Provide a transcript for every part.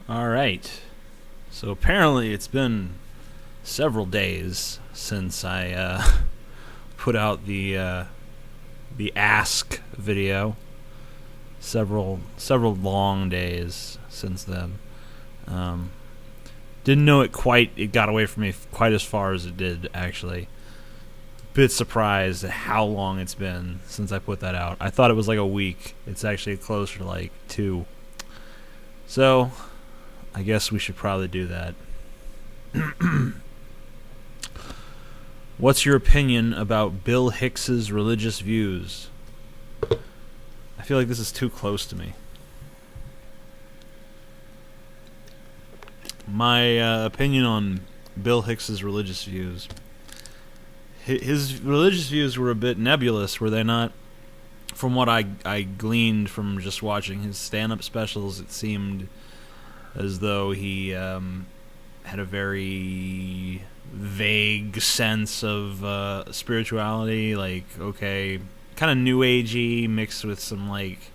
All right. So apparently it's been several days since I put out the Ask video. Several long days since then. Um, didn't know it got away from me quite as far as it did, actually. Bit surprised at how long it's been since I put that out. I thought it was like a week. It's actually closer to like 2. So I guess we should probably do that. What's your opinion about Bill Hicks's religious views? I feel like this is too close to me. My opinion on Bill Hicks's religious views. His religious views were a bit nebulous, were they not? From what I gleaned from just watching his stand-up specials, it seemed as though he had a very vague sense of spirituality, like, okay, kind of new agey mixed with some like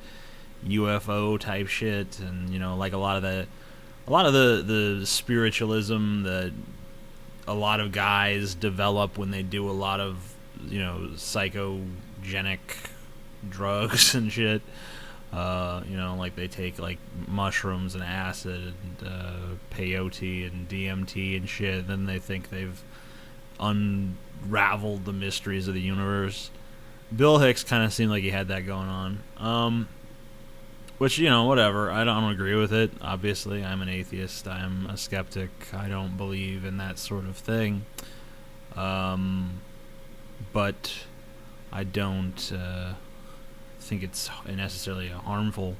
UFO type shit, and like a lot of the spiritualism that a lot of guys develop when they do a lot of psychogenic drugs and shit. Like they take like mushrooms and acid and peyote and DMT and shit. Then they think they've unraveled the mysteries of the universe. Bill Hicks kind of seemed like he had that going on. Which, whatever. I don't agree with it. Obviously, I'm an atheist. I'm a skeptic. I don't believe in that sort of thing. But I don't think it's necessarily a harmful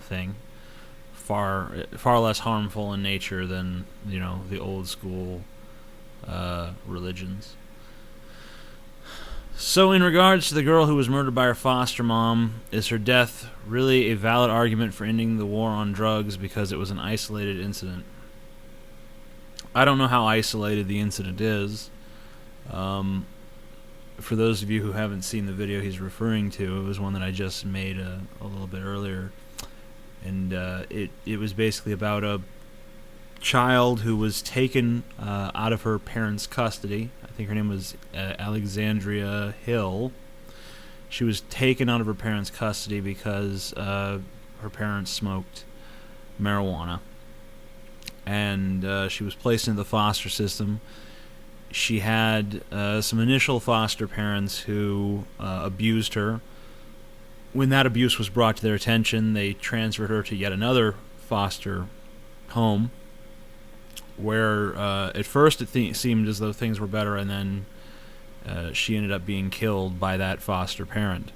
thing. Far less harmful in nature than the old school religions. So in regards to the girl who was murdered by her foster mom, is her death really a valid argument for ending the war on drugs because it was an isolated incident? I don't know how isolated the incident is. For those of you who haven't seen the video he's referring to, it was one that I just made a little bit earlier. And it was basically about a child who was taken out of her parents' custody. I think her name was Alexandria Hill. She was taken out of her parents' custody because her parents smoked marijuana. And she was placed into the foster system. She had some initial foster parents who abused her. When that abuse was brought to their attention, they transferred her to yet another foster home, where at first it seemed as though things were better, and then she ended up being killed by that foster parent.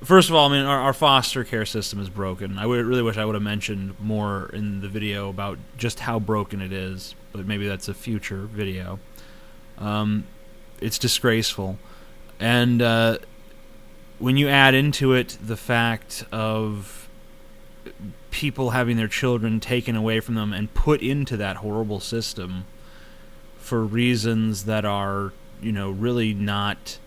First of all, I mean, our foster care system is broken. I really wish I would have mentioned more in the video about just how broken it is, but maybe that's a future video. It's disgraceful. And when you add into it the fact of people having their children taken away from them and put into that horrible system for reasons that are, really not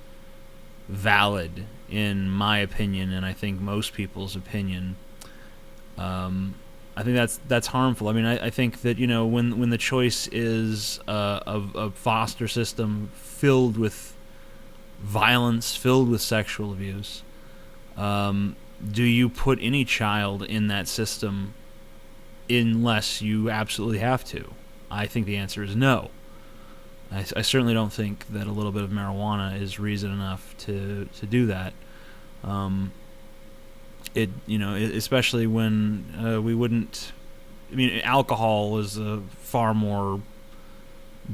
valid, in my opinion, and I think most people's opinion, I think that's harmful. I mean, I think that, when the choice is a foster system filled with violence, filled with sexual abuse, do you put any child in that system unless you absolutely have to? I think the answer is no. I certainly don't think that a little bit of marijuana is reason enough to do that. Especially when we wouldn't. I mean, alcohol is a far more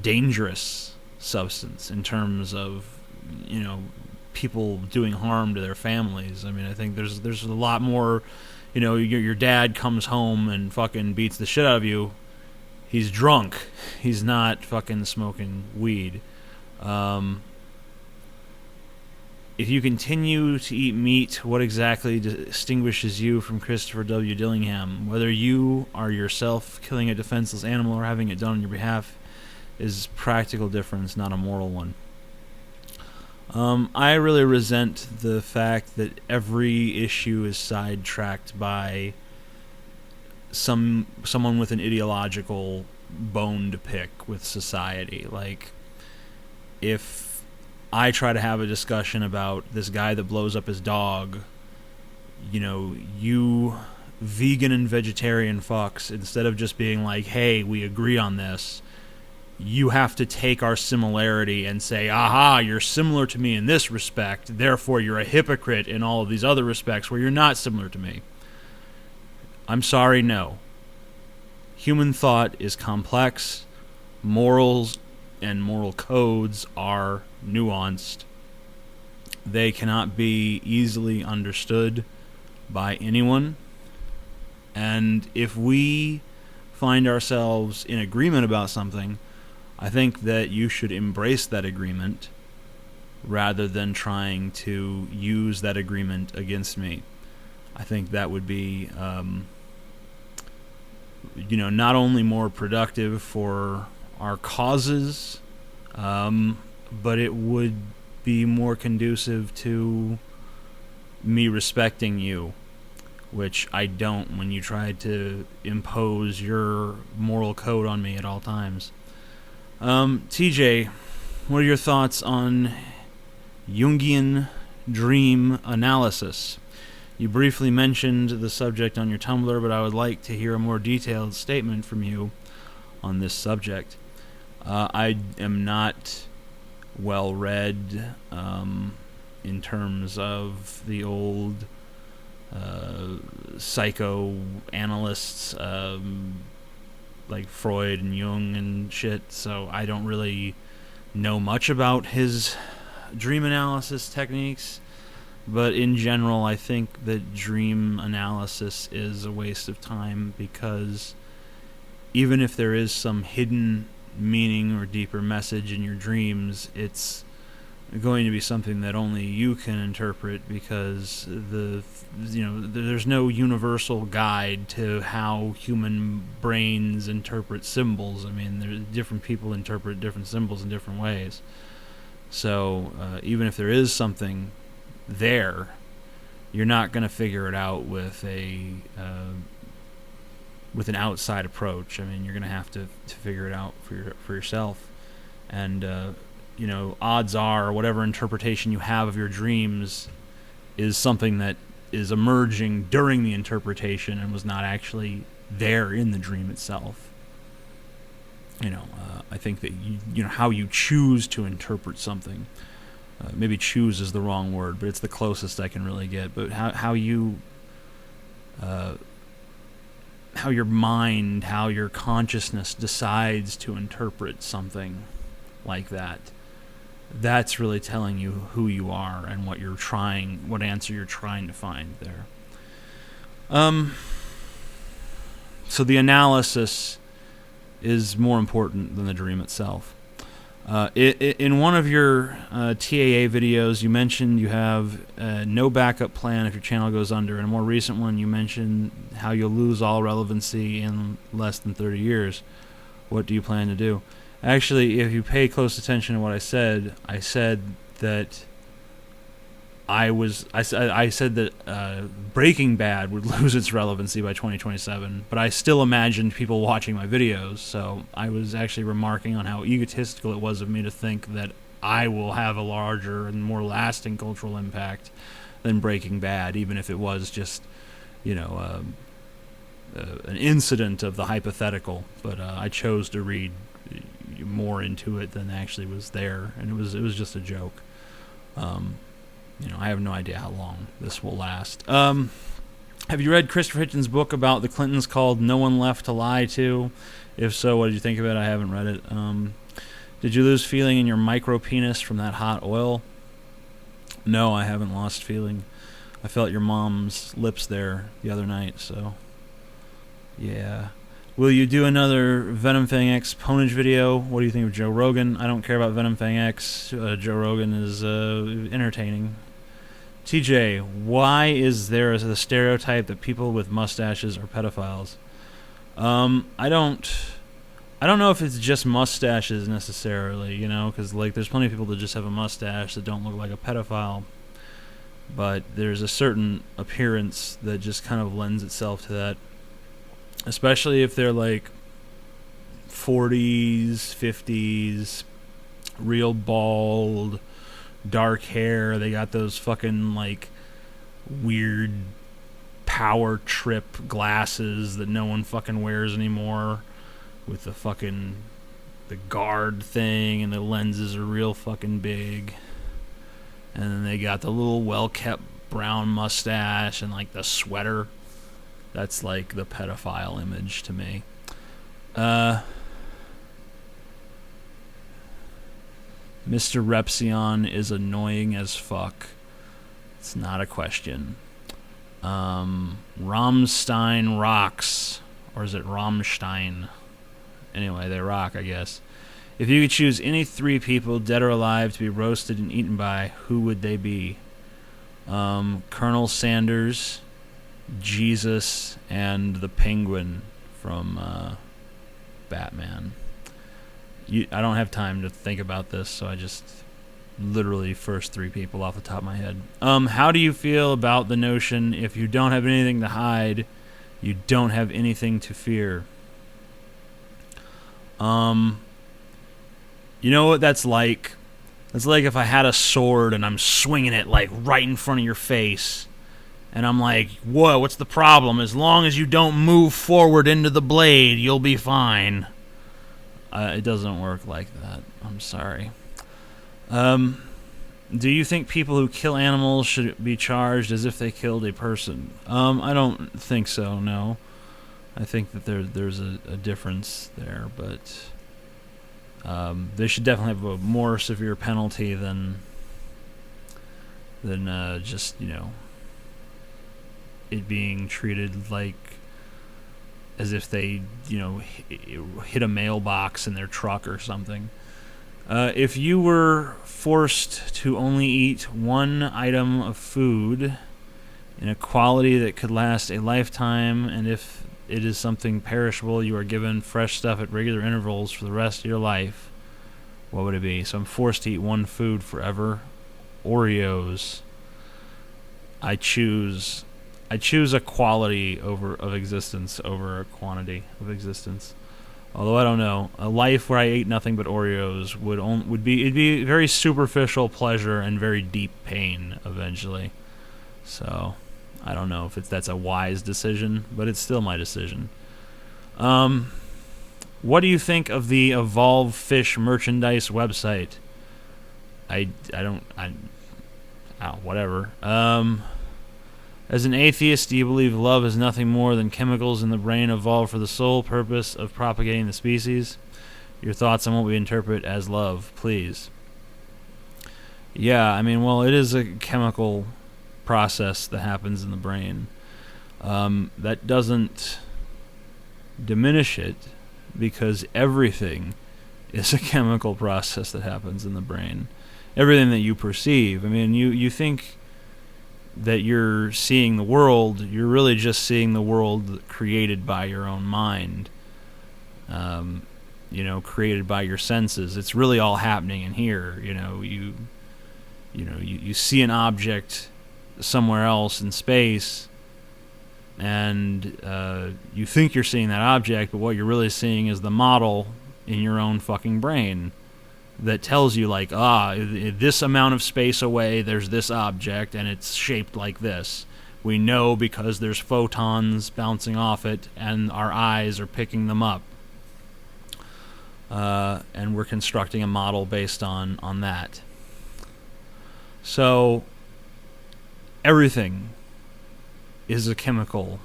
dangerous substance in terms of people doing harm to their families. I mean, I think there's a lot more. Your dad comes home and fucking beats the shit out of you. He's drunk. He's not fucking smoking weed. If you continue to eat meat, what exactly distinguishes you from Christopher W. Dillingham? Whether you are yourself killing a defenseless animal or having it done on your behalf is practical difference, not a moral one. I really resent the fact that every issue is sidetracked by someone with an ideological bone to pick with society. Like, if I try to have a discussion about this guy that blows up his dog, you vegan and vegetarian fucks, instead of just being like, hey, we agree on this, you have to take our similarity and say, aha, you're similar to me in this respect, therefore you're a hypocrite in all of these other respects where you're not similar to me. I'm sorry, no. Human thought is complex. Morals and moral codes are nuanced. They cannot be easily understood by anyone. And if we find ourselves in agreement about something, I think that you should embrace that agreement rather than trying to use that agreement against me. I think that would be, not only more productive for our causes, but it would be more conducive to me respecting you, which I don't when you try to impose your moral code on me at all times. TJ, what are your thoughts on Jungian dream analysis? You briefly mentioned the subject on your Tumblr, but I would like to hear a more detailed statement from you on this subject. I am not well read in terms of the old psychoanalysts like Freud and Jung and shit, so I don't really know much about his dream analysis techniques. But in general, I think that dream analysis is a waste of time, because even if there is some hidden meaning or deeper message in your dreams, it's going to be something that only you can interpret, because there's no universal guide to how human brains interpret symbols. I mean, different people interpret different symbols in different ways. So even if there is something there, you're not going to figure it out with an outside approach. I mean, you're going to have to figure it out for yourself. And odds are, whatever interpretation you have of your dreams is something that is emerging during the interpretation and was not actually there in the dream itself. I think that how you choose to interpret something. Maybe choose is the wrong word, but it's the closest I can really get. But how your mind, how your consciousness decides to interpret something like that, that's really telling you who you are and what answer you're trying to find there. So the analysis is more important than the dream itself. In one of your TAA videos, you mentioned you have no backup plan if your channel goes under. In a more recent one, you mentioned how you'll lose all relevancy in less than 30 years. What do you plan to do? Actually, if you pay close attention to what I said that I said that Breaking Bad would lose its relevancy by 2027, but I still imagined people watching my videos, so I was actually remarking on how egotistical it was of me to think that I will have a larger and more lasting cultural impact than Breaking Bad, even if it was just, an incident of the hypothetical. But I chose to read more into it than actually was there, and it was just a joke. I have no idea how long this will last. Have you read Christopher Hitchens' book about the Clintons called No One Left to Lie To? If so, what did you think of it? I haven't read it. Did you lose feeling in your micro penis from that hot oil? No, I haven't lost feeling. I felt your mom's lips there the other night, so yeah. Will you do another Venom Fang X ponage video? What do you think of Joe Rogan? I don't care about Venom Fang X. Joe Rogan is entertaining. TJ, why is there the stereotype that people with mustaches are pedophiles? I don't I don't know if it's just mustaches necessarily, you know, because like there's plenty of people that just have a mustache that don't look like a pedophile, but there's a certain appearance that just kind of lends itself to that, especially if they're like 40s, 50s, real bald, dark hair. They got those fucking like weird power trip glasses that no one fucking wears anymore, with the guard thing, and the lenses are real fucking big. And then they got the little well-kept brown mustache and like the sweater. That's like the pedophile image to me. Mr. Repsion is annoying as fuck. It's not a question. Rammstein rocks. Or is it Rammstein? Anyway, they rock, I guess. If you could choose any 3 people, dead or alive, to be roasted and eaten by, who would they be? Colonel Sanders, Jesus, and the Penguin from Batman. I don't have time to think about this, so I just literally first 3 people off the top of my head. How do you feel about the notion if you don't have anything to hide, you don't have anything to fear? You know what that's like? That's like if I had a sword and I'm swinging it like right in front of your face, and I'm like, whoa, what's the problem? As long as you don't move forward into the blade, you'll be fine. It doesn't work like that. I'm sorry. Do you think people who kill animals should be charged as if they killed a person? I don't think so, no. I think that there's a difference there, but they should definitely have a more severe penalty than just, you know, it being treated like as if they, you know, hit a mailbox in their truck or something. If you were forced to only eat one item of food in a quality that could last a lifetime, and if it is something perishable, you are given fresh stuff at regular intervals for the rest of your life, what would it be? So I'm forced to eat one food forever. Oreos. I choose a quality of existence over a quantity of existence. Although I don't know, a life where I ate nothing but Oreos would be very superficial pleasure and very deep pain eventually. So I don't know if that's a wise decision, but it's still my decision. What do you think of the Evolve Fish merchandise website? Whatever. As an atheist, do you believe love is nothing more than chemicals in the brain evolved for the sole purpose of propagating the species? Your thoughts on what we interpret as love, please. Yeah, I mean, well, it is a chemical process that happens in the brain. That doesn't diminish it, because everything is a chemical process that happens in the brain. Everything that you perceive. I mean, you think that you're seeing the world, you're really just seeing the world created by your own mind, created by your senses. It's really all happening in here. You see an object somewhere else in space, and you think you're seeing that object, but what you're really seeing is the model in your own fucking brain that tells you, like, this amount of space away, there's this object, and it's shaped like this. We know because there's photons bouncing off it, and our eyes are picking them up. And we're constructing a model based on that. So, everything is a chemical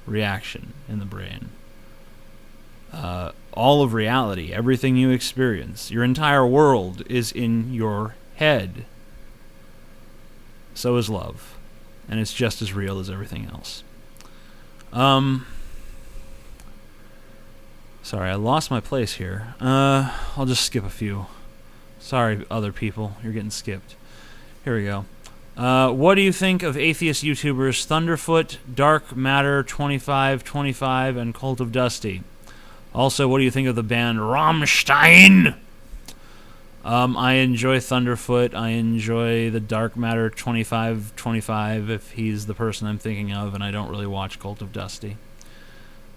reaction in the brain. All of reality, everything you experience, your entire world is in your head. So is love. And it's just as real as everything else. Sorry, I lost my place here. I'll just skip a few. Sorry, other people, you're getting skipped. Here we go. What do you think of atheist YouTubers Thunderfoot, Dark Matter 2525, and Cult of Dusty? Also, what do you think of the band Rammstein? I enjoy Thunderfoot. I enjoy the Dark Matter 2525, if he's the person I'm thinking of, and I don't really watch Cult of Dusty.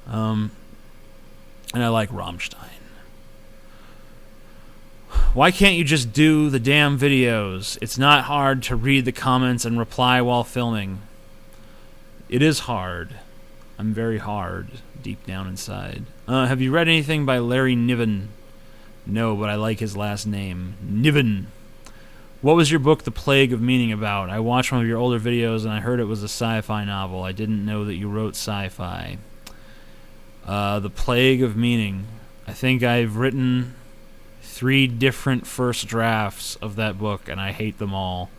And I like Rammstein. Why can't you just do the damn videos? It's not hard to read the comments and reply while filming. It is hard. I'm very hard deep down inside. Have you read anything by Larry Niven? No, but I like his last name. Niven. What was your book, The Plague of Meaning, about? I watched one of your older videos and I heard it was a sci-fi novel. I didn't know that you wrote sci-fi. The Plague of Meaning. I think I've written 3 different first drafts of that book, and I hate them all.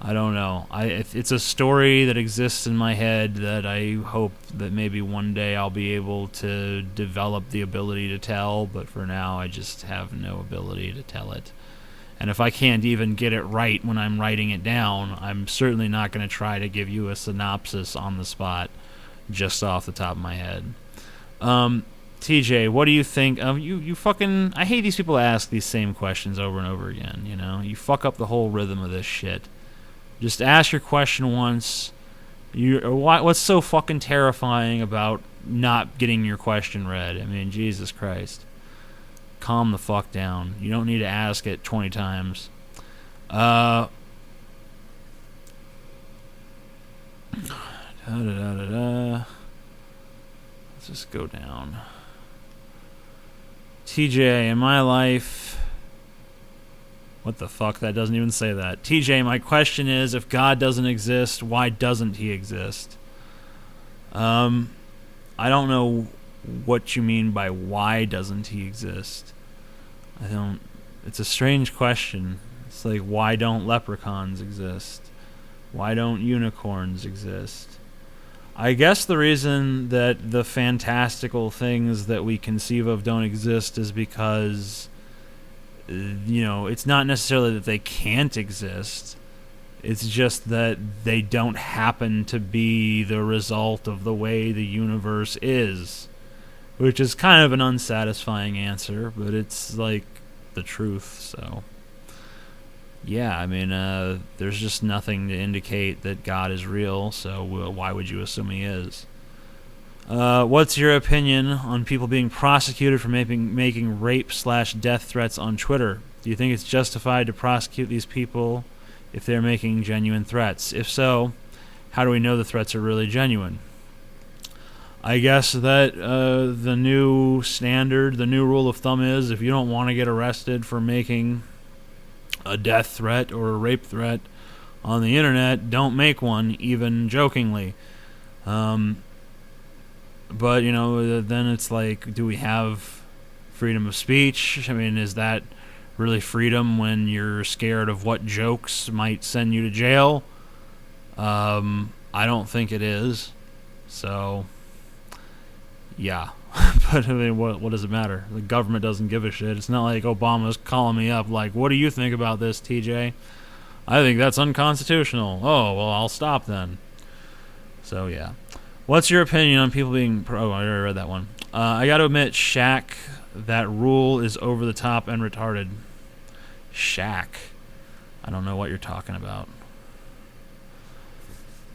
I don't know. It's a story that exists in my head that I hope that maybe one day I'll be able to develop the ability to tell, but for now I just have no ability to tell it. And if I can't even get it right when I'm writing it down, I'm certainly not going to try to give you a synopsis on the spot just off the top of my head. TJ, what do you think? You fucking... I hate these people that ask these same questions over and over again, you know? You fuck up the whole rhythm of this shit. Just ask your question once. What's so fucking terrifying about not getting your question read? I mean, Jesus Christ. Calm the fuck down. You don't need to ask it 20 times. Let's just go down. TJ, in my life... What the fuck? That doesn't even say that. TJ, my question is, if God doesn't exist, why doesn't he exist? I don't know what you mean by why doesn't he exist. It's a strange question. It's like, why don't leprechauns exist? Why don't unicorns exist? I guess the reason that the fantastical things that we conceive of don't exist is because... it's not necessarily that they can't exist. It's just that they don't happen to be the result of the way the universe is. Which is kind of an unsatisfying answer, but it's like the truth, so... Yeah, I mean, there's just nothing to indicate that God is real, so why would you assume he is? What's your opinion on people being prosecuted for making rape/death threats on Twitter? Do you think it's justified to prosecute these people if they're making genuine threats? If so, how do we know the threats are really genuine? I guess that the new standard, the new rule of thumb is if you don't want to get arrested for making a death threat or a rape threat on the internet, don't make one, even jokingly. But, then it's like, do we have freedom of speech? I mean, is that really freedom when you're scared of what jokes might send you to jail? I don't think it is. So, yeah. But, I mean, what does it matter? The government doesn't give a shit. It's not like Obama's calling me up like, what do you think about this, TJ? I think that's unconstitutional. Oh, well, I'll stop then. So, yeah. What's your opinion on people being... I already read that one. I got to admit, Shaq, that rule is over the top and retarded. Shaq. I don't know what you're talking about.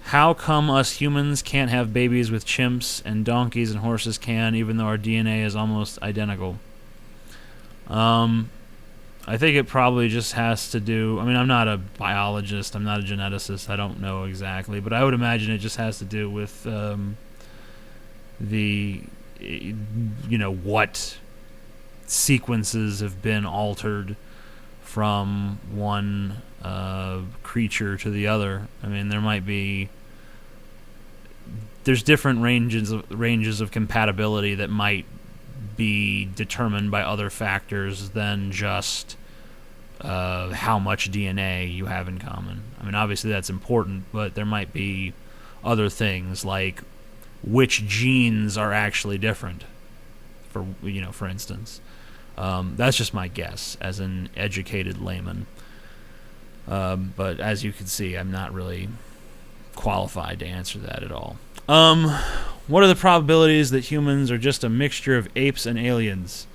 How come us humans can't have babies with chimps and donkeys and horses can, even though our DNA is almost identical? I think it probably just has to do... I mean, I'm not a biologist. I'm not a geneticist. I don't know exactly. But I would imagine it just has to do with what sequences have been altered from one creature to the other. I mean, there might be... There's different ranges of compatibility that might be determined by other factors than just how much DNA you have in common. I mean, obviously that's important, but there might be other things like which genes are actually different. For instance, that's just my guess as an educated layman. But as you can see, I'm not really qualified to answer that at all. What are the probabilities that humans are just a mixture of apes and aliens?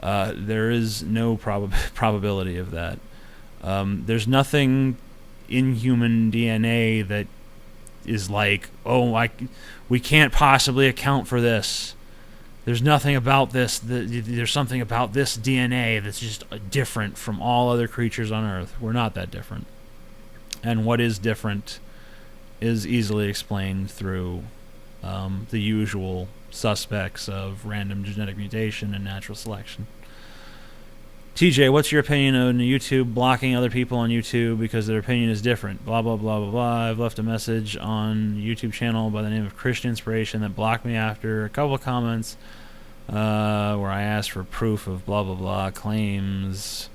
There is no probability of that. There's nothing in human DNA that is like, we can't possibly account for this. There's nothing about this. There's something about this DNA that's just different from all other creatures on Earth. We're not that different. And what is different is easily explained through the usual suspects of random genetic mutation and natural selection. TJ, what's your opinion on YouTube blocking other people on YouTube because their opinion is different? Blah, blah, blah, blah, blah. I've left a message on YouTube channel by the name of Christian Inspiration that blocked me after a couple of comments where I asked for proof of blah, blah, blah claims.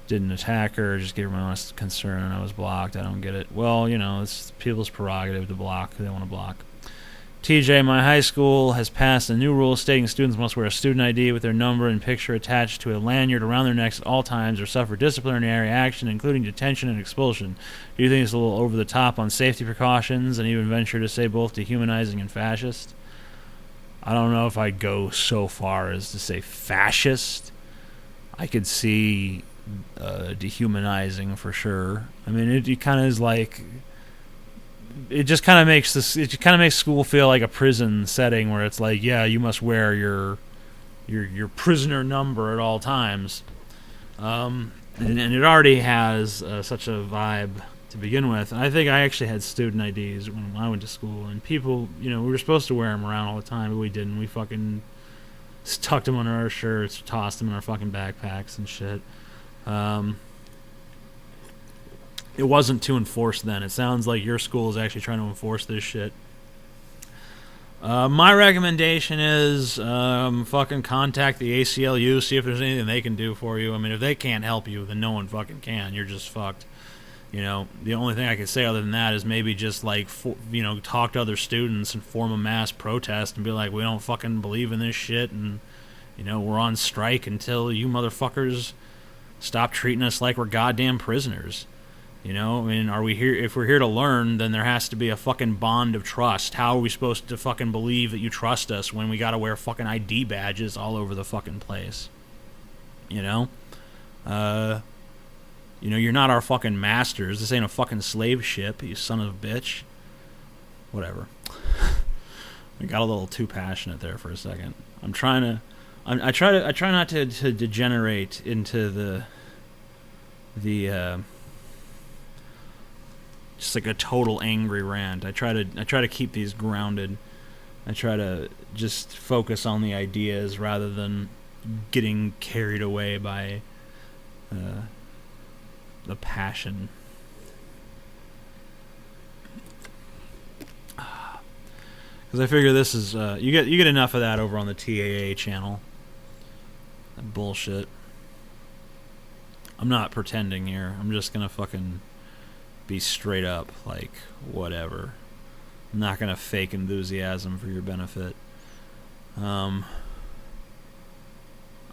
Didn't attack her, just gave her my honest concern, and I was blocked. I don't get it. Well, it's people's prerogative to block who they want to block. TJ, my high school has passed a new rule stating students must wear a student ID with their number and picture attached to a lanyard around their necks at all times or suffer disciplinary action, including detention and expulsion. Do you think it's a little over the top on safety precautions and even venture to say both dehumanizing and fascist? I don't know if I'd go so far as to say fascist. I could see dehumanizing for sure. I mean, it kind of is like... It just kind of makes school feel like a prison setting where it's like, yeah, you must wear your prisoner number at all times, and it already has such a vibe to begin with. And I think I actually had student IDs when I went to school, and people, we were supposed to wear them around all the time, but we didn't. We fucking tucked them under our shirts, tossed them in our fucking backpacks and shit. It wasn't to enforce then. It sounds like your school is actually trying to enforce this shit. My recommendation is fucking contact the ACLU, see if there's anything they can do for you. I mean, if they can't help you, then no one fucking can. You're just fucked. The only thing I can say other than that is maybe just like, talk to other students and form a mass protest and be like, we don't fucking believe in this shit, and, we're on strike until you motherfuckers stop treating us like we're goddamn prisoners. Are we here? If we're here to learn, then there has to be a fucking bond of trust. How are we supposed to fucking believe that you trust us when we gotta wear fucking ID badges all over the fucking place? You're not our fucking masters. This ain't a fucking slave ship, you son of a bitch. Whatever. I got a little too passionate there for a second. I try not to degenerate into the just like a total angry rant. I try to keep these grounded. I try to just focus on the ideas rather than getting carried away by the passion. Because I figure this is you get enough of that over on the TAA channel. That bullshit. I'm not pretending here. I'm just gonna fucking be straight up, like, whatever. I'm not gonna fake enthusiasm for your benefit. I'm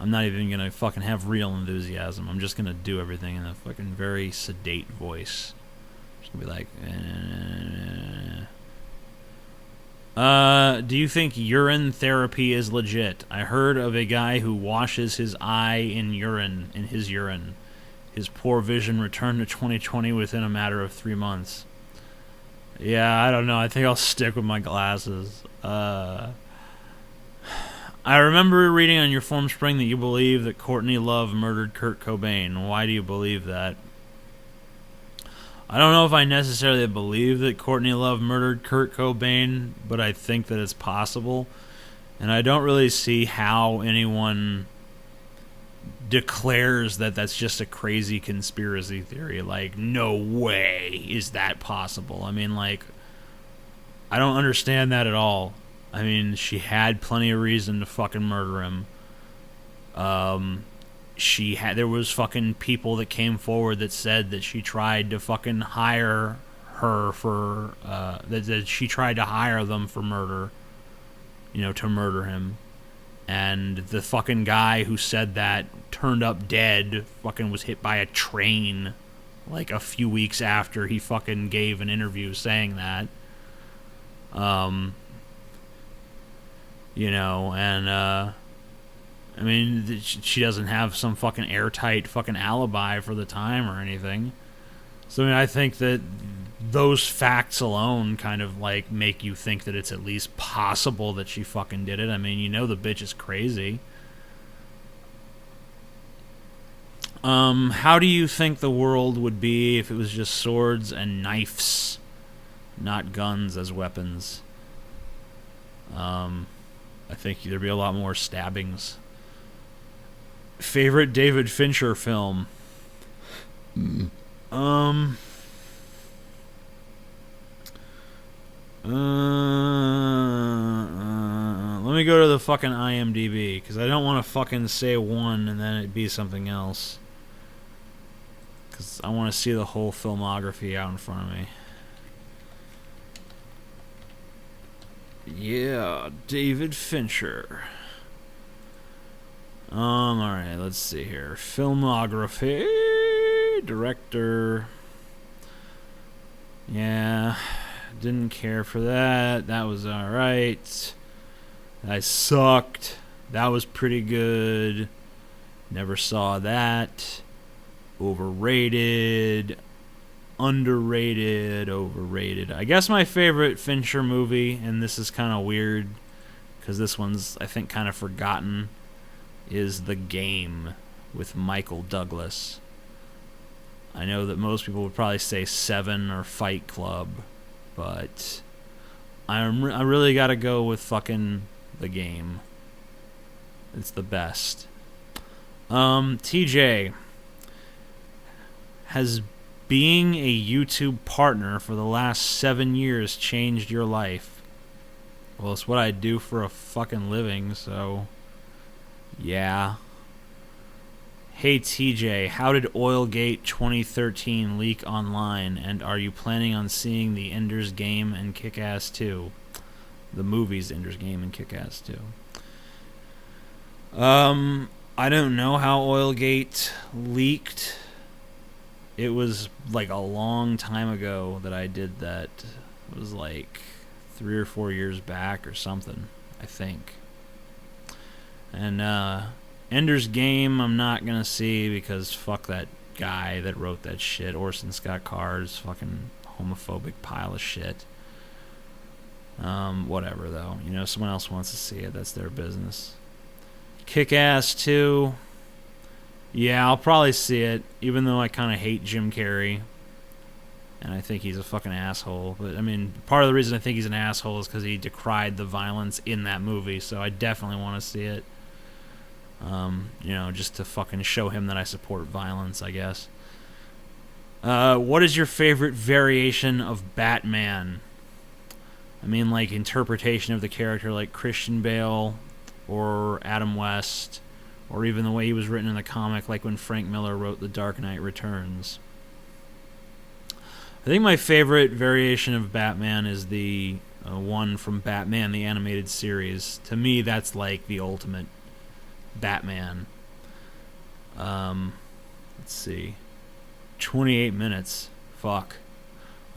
not even gonna fucking have real enthusiasm. I'm just gonna do everything in a fucking very sedate voice. Just gonna be like, do you think urine therapy is legit? I heard of a guy who washes his eye in his urine. His poor vision returned to 20/20 within a matter of 3 months. Yeah, I don't know. I think I'll stick with my glasses. I remember reading on your forum spring that you believe that Courtney Love murdered Kurt Cobain. Why do you believe that? I don't know if I necessarily believe that Courtney Love murdered Kurt Cobain, but I think that it's possible. And I don't really see how anyone declares that that's just a crazy conspiracy theory. Like, no way is that possible. I mean, like, I don't understand that at all. I mean, she had plenty of reason to fucking murder him. There was fucking people that came forward that said that she tried to fucking hire her for, that she tried to hire them for murder, to murder him. And the fucking guy who said that turned up dead, fucking was hit by a train, like, a few weeks after he fucking gave an interview saying that. and I mean, she doesn't have some fucking airtight fucking alibi for the time or anything. So I mean, I think that those facts alone kind of like make you think that it's at least possible that she fucking did it. I mean, the bitch is crazy. How do you think the world would be if it was just swords and knives, not guns as weapons? I think there'd be a lot more stabbings. Favorite David Fincher film? Let me go to the fucking IMDb, because I don't want to fucking say one and then it be something else. Because I want to see the whole filmography out in front of me. Yeah, David Fincher. Alright, let's see here. Filmography. Director. Yeah, didn't care for that. That was alright. I sucked. That was pretty good. Never saw that. Overrated. Underrated. Overrated. I guess my favorite Fincher movie, and this is kind of weird because this one's, I think, kind of forgotten, is The Game with Michael Douglas. I know that most people would probably say Seven or Fight Club, but I really gotta go with fucking The Game. It's the best. TJ, has being a YouTube partner for the last 7 years changed your life? Well, it's what I do for a fucking living, so yeah. Hey TJ, how did Oilgate 2013 leak online, and are you planning on seeing the Ender's Game and Kick-Ass 2? The movies Ender's Game and Kick-Ass 2. I don't know how Oilgate leaked. It was like a long time ago that I did that. It was like 3 or 4 years back or something, I think. And Ender's Game I'm not gonna see because fuck that guy that wrote that shit. Orson Scott Card's fucking homophobic pile of shit. Whatever though. Someone else wants to see it, that's their business. Kick-Ass 2. Yeah, I'll probably see it, even though I kind of hate Jim Carrey. And I think he's a fucking asshole. But, I mean, part of the reason I think he's an asshole is because he decried the violence in that movie. So I definitely want to see it. Just to fucking show him that I support violence, I guess. What is your favorite variation of Batman? I mean, like, interpretation of the character, like Christian Bale or Adam West, or even the way he was written in the comic, like when Frank Miller wrote The Dark Knight Returns. I think my favorite variation of Batman is the one from Batman, the animated series. To me, that's like the ultimate Batman. Let's see. 28 minutes. Fuck.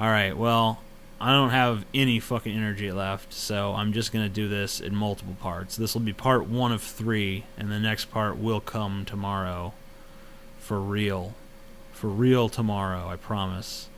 Alright, well, I don't have any fucking energy left, so I'm just going to do this in multiple parts. This will be part 1 of 3, and the next part will come tomorrow. For real. For real tomorrow, I promise.